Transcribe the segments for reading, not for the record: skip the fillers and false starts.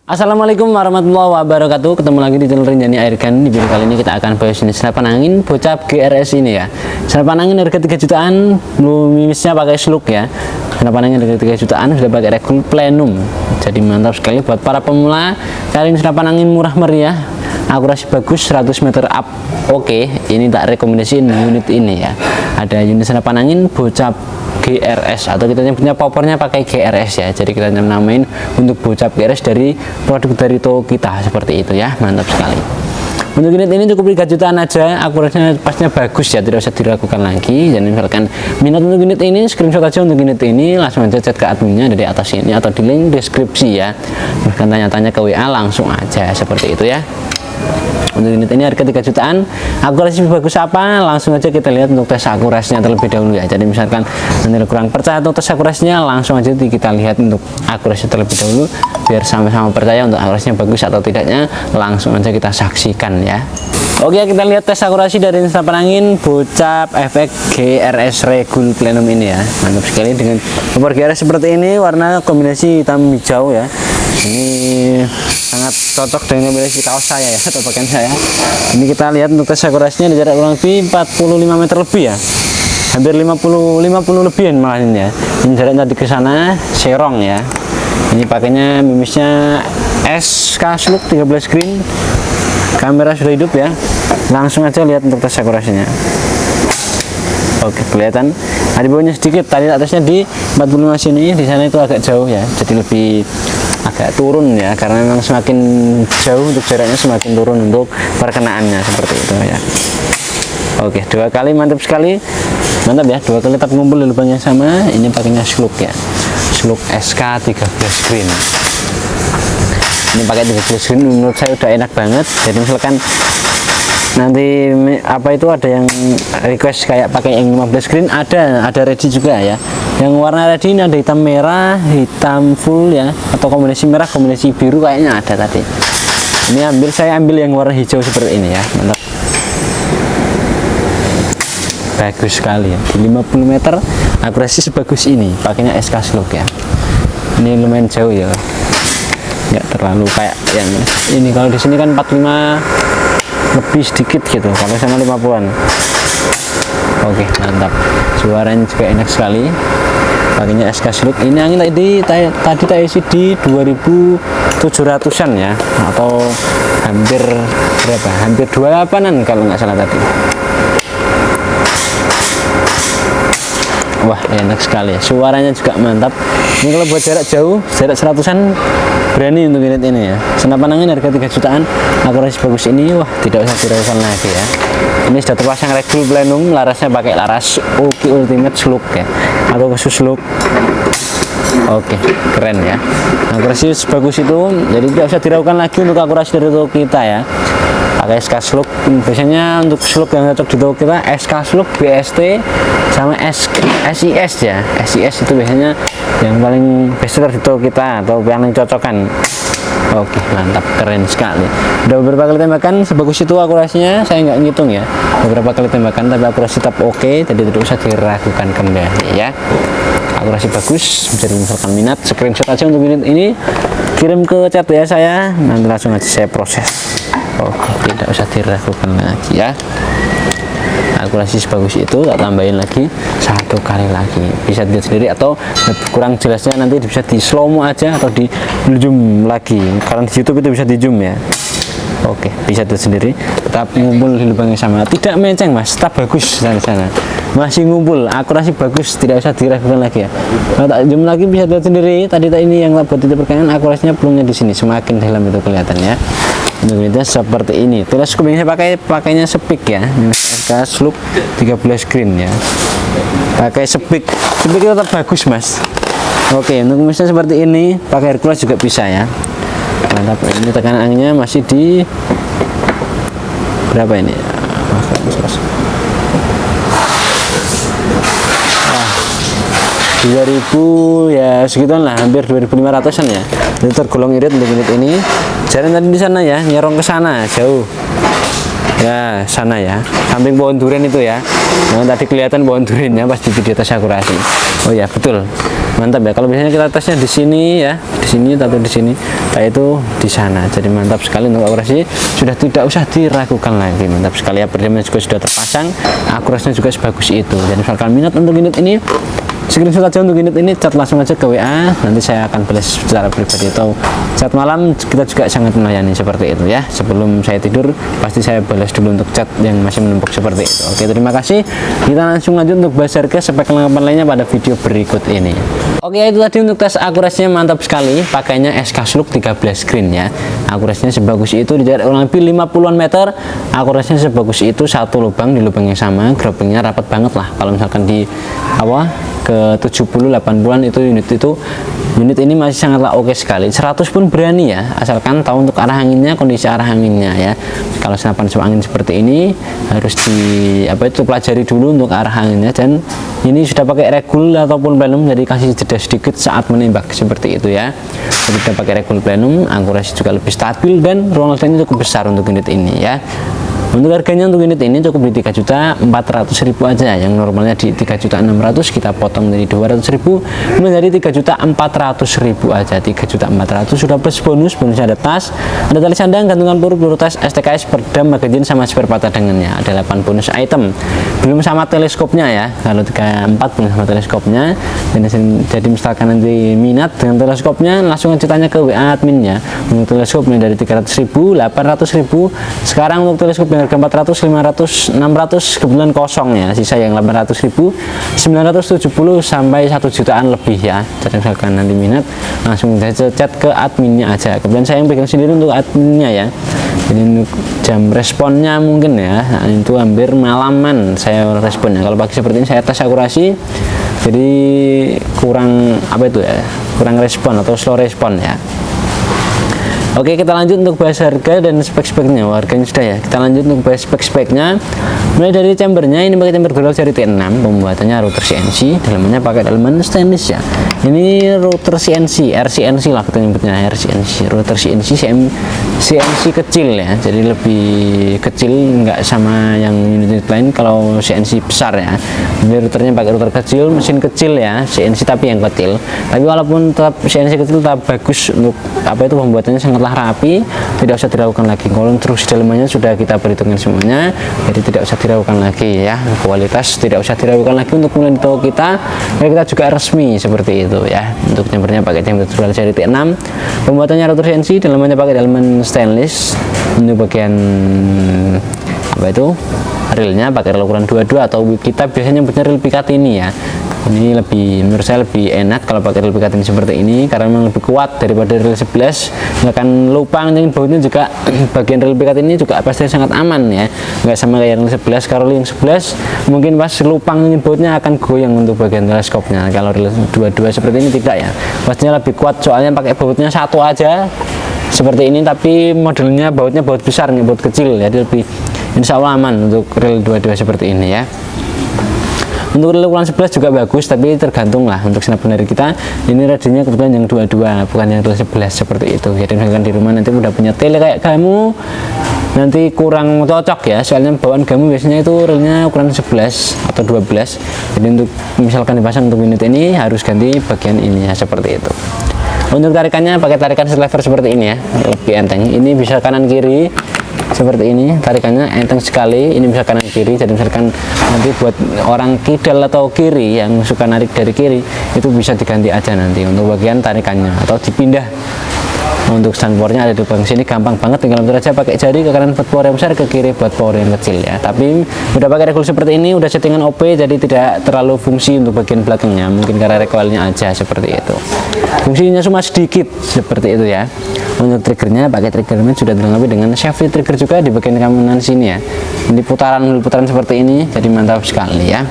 Assalamualaikum warahmatullahi wabarakatuh. Ketemu lagi di channel Rinjani Airgun. Di video kali ini kita akan bahas jenis senapan angin Bocap GRS ini ya. Senapan angin harga 3 jutaan, mimisnya pakai slug ya. Senapan angin harga 3 jutaan sudah pakai regul plenum. Jadi mantap sekali buat para pemula cari senapan angin murah meriah, akurasi bagus, 100 meter up. Oke, ini tak rekomendasiin unit ini ya. Ada unit senapan angin Bocap GRS atau kita nyebutnya powernya pakai GRS ya. Jadi kita namain untuk Bocap GRS dari produk dari toko kita seperti itu ya. Mantap sekali. Untuk unit ini cukup 3 jutaan aja, akurasinya pastinya bagus ya, tidak usah diragukan lagi. Dan misalkan minat untuk unit ini, screenshot aja untuk unit ini, langsung aja chat ke adminnya dari atas ini atau di link deskripsi ya. Misalkan tanya-tanya ke WA langsung aja seperti itu ya. Untuk unit ini harga 3 jutaan, akurasi bagus apa? Langsung aja kita lihat untuk tes akurasinya terlebih dahulu ya. Jadi misalkan nanti kurang percaya untuk tes akurasinya, langsung aja kita lihat untuk akurasi terlebih dahulu biar sama-sama percaya untuk akurasinya bagus atau tidaknya. Langsung aja kita saksikan ya. Oke, kita lihat tes akurasi dari senapan angin Bocap efek GRS Regul Plenum ini ya. Mantap sekali dengan nomor GRS seperti ini, warna kombinasi hitam hijau ya. Ini sangat cocok dengan kombinasi kaos saya ya, atau pakaian saya. Ini kita lihat untuk tes akurasinya di jarak kurang lebih 45 meter lebih ya. Hampir 50 lebihan malah ini ya. Ini jaraknya tadi ke sana serong ya. Ini pakainya mimisnya SK Slug 13 green. Kamera sudah hidup ya. Langsung aja lihat untuk tes akurasinya. Oke, kelihatan ada bawahnya sedikit. Tadi atasnya di 45 sini, di sana itu agak jauh ya. Jadi lebih agak turun ya, karena memang semakin jauh untuk jaraknya semakin turun untuk perkenaannya seperti itu ya. Oke, 2 kali mantap sekali. Mantap ya, 2 kali tap ngumpul di lubang yang sama. Ini pakainya slug ya. Slug SK 13 green. Ini pakai 13 green menurut saya udah enak banget. Jadi misalkan nanti apa itu ada yang request kayak pakai yang 15 green, ada ready juga ya. Yang warna ready ini ada hitam merah, hitam full ya, atau kombinasi merah kombinasi biru kayaknya ada tadi. Ini saya ambil yang warna hijau seperti ini ya. Mantap, bagus sekali ya. Di 50 meter akurasi sebagus ini pakainya SK Slug ya. Ini lumayan jauh ya, nggak terlalu kayak yang ini. Kalau di sini kan 45 lebih sedikit gitu, kalau sana 50-an. Oke, mantap, suaranya juga enak sekali, pakainya SK Slug. Ini angin tadi tak isi di 2700-an ya, atau hampir berapa, hampir 28-an kalau nggak salah tadi. Wah, enak sekali ya, suaranya juga mantap. Ini kalau buat jarak jauh, jarak 100-an berani untuk unit ini ya. Senapan angin harga 3 jutaan, akurasi bagus ini, wah tidak usah diragukan lagi ya. Ini sudah terpasang regul plenum, larasnya pakai laras Oki Ultimate Slug ya, atau khusus slug. Oke, keren ya. Akurasi sebagus itu, jadi tidak usah diragukan lagi untuk akurasi dari toko kita ya. Pakai SK Slug, biasanya untuk slug yang cocok di toko kita SK Slug, BST sama SIS ya. SIS itu biasanya yang paling best seller di toko kita atau yang paling cocokan. Oke, mantap, keren sekali. Udah beberapa kali tembakan sebagus itu akurasinya, saya nggak ngitung ya beberapa kali tembakan, tapi akurasi tetap oke, jadi tidak usah diragukan kembali ya. Akurasi bagus, bisa misalkan minat, screenshot aja untuk unit ini, kirim ke chat ya saya, nanti langsung aja saya proses. Oke, tidak usah diragukan lagi ya. Akurasi sebagus itu, tak tambahin lagi 1 kali lagi, bisa dilihat sendiri, atau kurang jelasnya nanti bisa di slow mo aja atau di zoom lagi, karena di YouTube itu bisa di zoom ya. Oke, bisa dilihat sendiri, tetap ngumpul di lubang yang sama, tidak menceng mas, tetap bagus dari sana, masih ngumpul, akurasi bagus, tidak usah diragukan lagi ya. Kalau tak zoom lagi bisa dilihat sendiri, tadi ini yang buat itu perkayaan, akurasinya pelungnya di sini semakin dalam itu kelihatan ya. Unitnya seperti ini. Teleskop yang saya pakainya Speak ya, SK Slug 13 green ya, pakai Speak itu tetap bagus mas. Oke, untuk misalnya seperti ini pakai Hercules juga bisa ya. Mantap, ini tekanan anginnya masih di berapa ini? 2000 ya, segituan lah, hampir 2500-an ya. Itu tergolong irit untuk unit ini. Jalan tadi di sana ya, nyerong ke sana jauh ya, sana ya, samping pohon durian itu ya. Nah, tadi kelihatan pohon duriannya pas di video tes akurasi. Oh ya, betul, mantap ya. Kalau biasanya kita tesnya di sini ya, di sini atau di sini, yaitu di sana. Jadi mantap sekali untuk akurasi, sudah tidak usah diragukan lagi. Mantap sekali ya, peredamnya juga sudah terpasang, akurasinya juga sebagus itu. Jadi misalkan minat untuk unit ini, screenshot aja untuk unit ini, chat langsung aja ke WA, nanti saya akan balas secara pribadi, atau chat malam kita juga sangat melayani seperti itu ya. Sebelum saya tidur pasti saya balas dulu untuk chat yang masih menumpuk seperti itu. Oke, terima kasih. Kita langsung lanjut untuk bahas harga spek kelengkapan lainnya pada video berikut ini. Oke, itu tadi untuk tes akurasinya mantap sekali, pakainya SK Slug 13 screen ya. Akurasinya sebagus itu, di jarak kurang lebih 50-an meter, akurasinya sebagus itu, satu lubang di lubang yang sama, groupingnya rapat banget lah. Kalau misalkan di ke 70-80an itu unit ini masih sangatlah oke sekali. 100 pun berani ya, asalkan tahu untuk arah anginnya, kondisi arah anginnya ya. Kalau senapan sebuah angin seperti ini harus pelajari dulu untuk arah anginnya, dan ini sudah pakai regul ataupun plenum, jadi kasih jeda sedikit saat menembak seperti itu ya. Jadi sudah pakai regul plenum, akurasi juga lebih stabil, dan ruang letaknya cukup besar untuk unit ini ya. Untuk harganya untuk unit ini cukup di 3.400.000 aja, yang normalnya di 3.600.000 kita potong dari 200.000 menjadi 3.400.000 aja. 3.400.000 sudah plus bonusnya ada tas, ada tali sandang, gantungan peluru tas, STKS, perdam, magazine, sama spare part cadangannya. Ada 8 bonus item, belum sama teleskopnya ya. Kalau 34 belum sama teleskopnya. Jadi misalkan nanti minat dengan teleskopnya, langsung aja tanya ke WA adminnya. Untuk teleskopnya dari 300.000, 800.000. Sekarang untuk teleskop yang harga 400, 500, 600 kebetulan kosong ya, sisa yang 800.000, 970 sampai 1 jutaan lebih ya. Jadi misalkan nanti minat, langsung saja chat ke adminnya aja. Kemudian saya yang pegang sendiri untuk adminnya ya. Jadi untuk jam responnya mungkin ya, itu hampir malaman saya responnya. Kalau pagi seperti ini saya tes akurasi, jadi kurang kurang respon atau slow respon ya. Oke, kita lanjut untuk bahas harga dan spek-speknya. Harganya sudah ya, kita lanjut untuk bahas spek-speknya. Mulai dari chambernya, ini pakai chamber dual seri T6, pembuatannya router CNC, dalamannya pakai dalaman stainless ya. Ini router CNC, RCNC lah kita nyebutnya, RCNC, router CNC kecil ya, jadi lebih kecil, nggak sama yang unit lain. Kalau CNC besar ya, ini routernya pakai router kecil, mesin kecil ya, CNC tapi yang kecil. Tapi walaupun tetap CNC kecil, tetap bagus untuk pembuatannya sangatlah rapi, tidak usah diragukan lagi. Kalau terus dalamannya sudah kita perhitungkan semuanya, jadi tidak usah diragukan lagi ya. Kualitas tidak usah diragukan lagi untuk mulai di toko kita, ya kita juga resmi seperti itu ya. Untuk chambernya pakai chamber dual seri T6, pembuatannya router CNC, dalamannya pakai dalaman stainless. Untuk bagian reelnya pakai reel ukuran 22, atau kita biasanya punya reel pikat ini ya. Ini menurut saya lebih enak kalau pakai reel pikat ini seperti ini, karena memang lebih kuat daripada reel 11. Misalkan lupang yang bautnya juga bagian reel pikat ini juga pasti sangat aman ya, nggak sama kayak reel 11. Kalau yang 11 mungkin pas lupang yang bautnya akan goyang untuk bagian teleskopnya. Kalau reel 22 seperti ini tidak ya, pastinya lebih kuat, soalnya pakai bautnya satu aja seperti ini, tapi modelnya baut besar nih, baut kecil, jadi lebih insya Allah aman untuk reel 22 seperti ini ya. Untuk reel ukuran 11 juga bagus, tapi tergantung lah untuk senapan dari kita. Ini radiusnya kebetulan yang 22, bukan yang reel 11 seperti itu. Jadi misalkan di rumah nanti udah punya tele kayak kamu, nanti kurang cocok ya, soalnya bawaan kamu biasanya itu reelnya ukuran 11 atau 12. Jadi untuk misalkan dipasang untuk unit ini harus ganti bagian ini ya, seperti itu. Untuk tarikannya pakai tarikan sliver seperti ini ya, lebih enteng. Ini bisa kanan kiri seperti ini, tarikannya enteng sekali. Ini bisa kanan kiri, jadi misalkan nanti buat orang kidal atau kiri yang suka narik dari kiri, itu bisa diganti aja nanti untuk bagian tarikannya, atau dipindah. Untuk standpornya ada di belakang sini, gampang banget, tinggal atur aja pakai jari, ke kanan buat power yang besar, ke kiri buat power yang kecil ya. Tapi udah pakai regul seperti ini, udah settingan OP, jadi tidak terlalu fungsi untuk bagian belakangnya, mungkin karena recoilnya aja seperti itu. Fungsinya cuma sedikit seperti itu ya. Untuk triggernya pakai trigger mat, sudah dilengkapi dengan safety trigger juga di bagian kanan sini ya. Ini putaran seperti ini, jadi mantap sekali ya.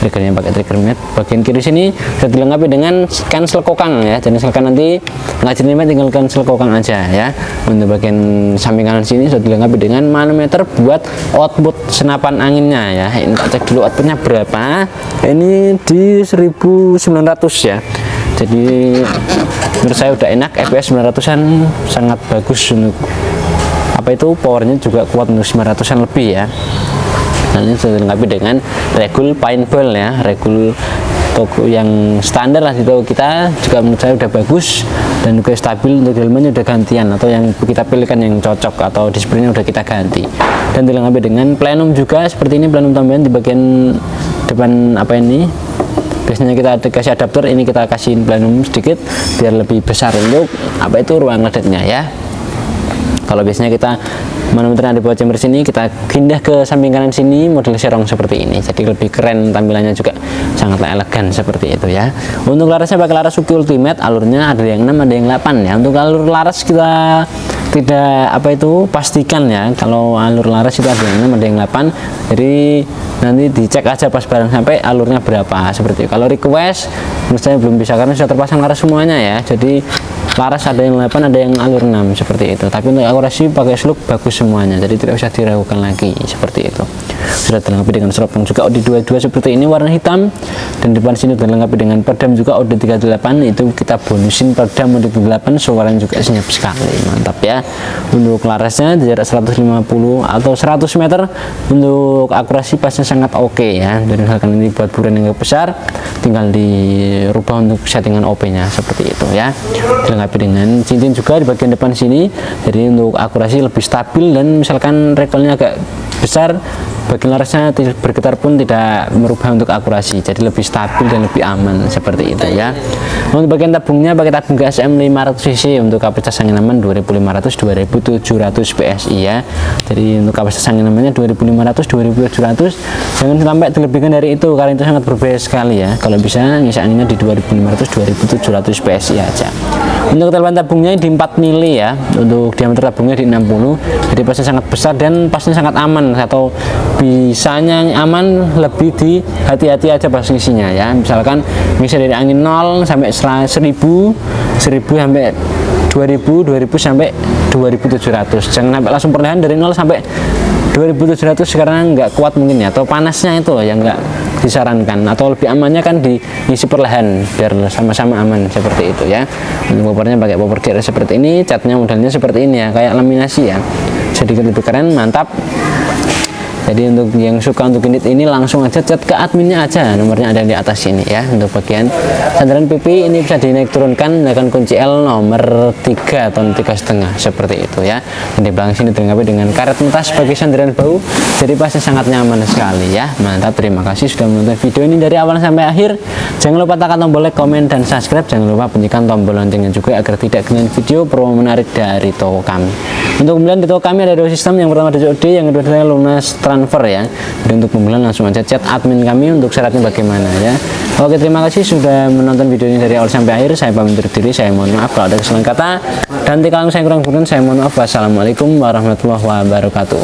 Triggernya pakai trigger mat. Bagian kiri sini sudah dilengkapi dengan cancel kokang ya. Jadi misalkan nanti nggak jadi mat, tinggal cancel kokang aja ya. Untuk bagian samping kanan sini sudah dilengkapi dengan manometer buat output senapan anginnya ya. Ini kita cek dulu outputnya berapa. Ini di 1900 ya. Jadi menurut saya udah enak, FPS 900-an sangat bagus. Untuk powernya juga kuat untuk 900-an lebih ya. Nah, ini sudah dilengkapi dengan regul paintball ya, regul toko yang standar lah di toko kita juga menurut saya udah bagus dan juga stabil. Untuk helmnya udah gantian atau yang kita pilihkan yang cocok, atau displaynya udah kita ganti dan dilengkapi dengan plenum juga seperti ini. Plenum tambahan di bagian depan apa ini, biasanya kita kasih adapter, ini kita kasih plenum sedikit biar lebih besar untuk apa itu ruang ledetnya ya. Kalau biasanya kita manometer ada bawah chamber sini, kita pindah ke samping kanan sini model serong seperti ini, jadi lebih keren, tampilannya juga sangatlah elegan seperti itu ya. Untuk larasnya pakai laras Suki Ultimate, alurnya ada yang 6 ada yang 8 ya. Untuk alur laras kita tidak apa itu pastikan ya, kalau alur laras itu ada yang 6 ada yang 8, jadi nanti dicek aja pas barang sampai alurnya berapa seperti itu. Kalau request menurut saya belum bisa karena sudah terpasang laras semuanya ya, jadi laras ada yang 8 ada yang alur 6 seperti itu. Tapi untuk akurasi pakai slug bagus semuanya, jadi tidak usah diragukan lagi seperti itu. Sudah dilengkapi dengan seropong juga OD22 seperti ini warna hitam, dan depan sini dilengkapi dengan peredam juga OD38, itu kita bonusin peredam OD38, suaranya juga senyap sekali, mantap ya. Untuk larasnya di jarak 150 atau 100 meter, untuk akurasi pasnya sangat oke ya. Dan misalkan ini buat buruan yang besar, tinggal dirubah untuk settingan OP nya seperti itu ya. Dilengkapi dengan cincin juga di bagian depan sini, jadi untuk akurasi lebih stabil, dan misalkan recoilnya agak besar, bagian larasnya bergetar pun tidak merubah untuk akurasi, jadi lebih stabil dan lebih aman seperti itu ya. Untuk bagian tabungnya pakai tabung GSM 500 cc untuk kapasitas angin aman 2500-2700 PSI ya. Jadi untuk kapasitas angin amannya 2500-2700, jangan sampai dilebihkan dari itu karena itu sangat berbahaya sekali ya. Kalau bisa ngisi anginnya di 2500-2700 PSI aja. Untuk ketebalan tabungnya di 4 mili ya, untuk diameter tabungnya di 60, jadi pasnya sangat besar dan pasnya sangat aman, atau bisanya aman lebih di hati-hati aja pas ngisinya ya. Misalkan ngisi dari angin 0 sampai 1000 sampai 2000 sampai 2700, jangan sampai langsung perlahan dari 0 sampai 2700 sekarang nggak kuat mungkin ya, atau panasnya itu yang nggak disarankan, atau lebih amannya kan diisi perlahan biar sama-sama aman seperti itu ya. Untuk popornya pakai popor GR seperti ini, catnya modelnya seperti ini ya, kayak laminasi ya, sedikit lebih keren, mantap. Jadi untuk yang suka untuk unit ini langsung aja chat ke adminnya aja, nomornya ada di atas sini ya. Untuk bagian sandaran pipi ini bisa dinaik turunkan dengan kunci L nomor 3 atau 3,5 seperti itu ya. Dan di belakang sini dilengkapi dengan karet mentas bagi sandaran bau, jadi pasti sangat nyaman sekali ya. Mantap, terima kasih sudah menonton video ini dari awal sampai akhir. Jangan lupa tekan tombol like, komen, dan subscribe. Jangan lupa bunyikan tombol loncengnya juga agar tidak ketinggalan video promo menarik dari toko kami. Untuk pembelian di toko kami ada dua sistem, yang pertama ada COD, yang kedua adalah lunas transfer ya. Jadi untuk pembelian langsung aja chat admin kami untuk syaratnya bagaimana ya. Oke, terima kasih sudah menonton video ini dari awal sampai akhir. Saya pamit undur diri, saya mohon maaf kalau ada kesalahan kata, dan jika saya kurang berkenan saya mohon maaf. Wassalamualaikum warahmatullahi wabarakatuh.